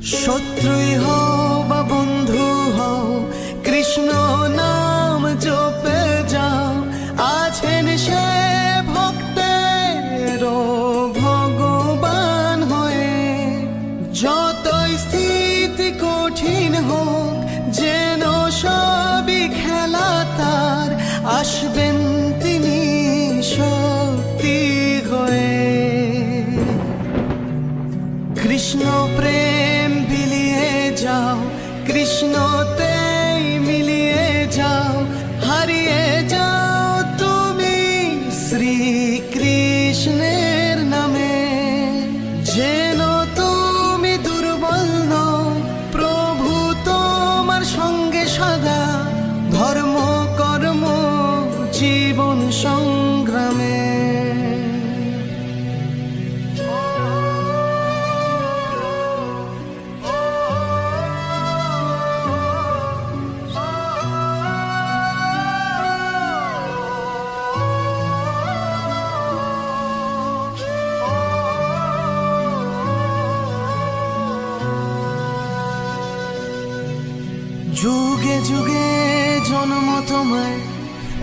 শত্রুই হও বা বন্ধু হও, কৃষ্ণ নাম জপে যাও। আছেন সে ভক্তের ভগবান হয়ে। যতই স্থিতি কঠিন হোক, যেন সবই খেলা তার, আসবেন তিনি শক্তি হয়ে। কৃষ্ণ প্রেম বিলিয়ে যাও, কৃষ্ণতেই মিলিয়ে যাও। হারিয়ে যাও তুমি শ্রীকৃষ্ণের নামে। যেন তুমি দুর্বল নও, প্রভু তোমার সঙ্গে সদা। ধর্ম কর্ম জীবন সংগ্রামে। যুগে যুগে জন্ম তোমার,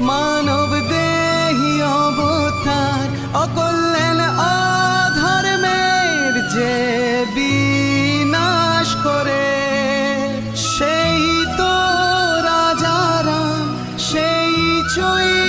মানব দেহি অবতার। অকল্যাণ অধর্মের যে বিনাশ করে, সেই তো রাজা রাম, সেই চৈ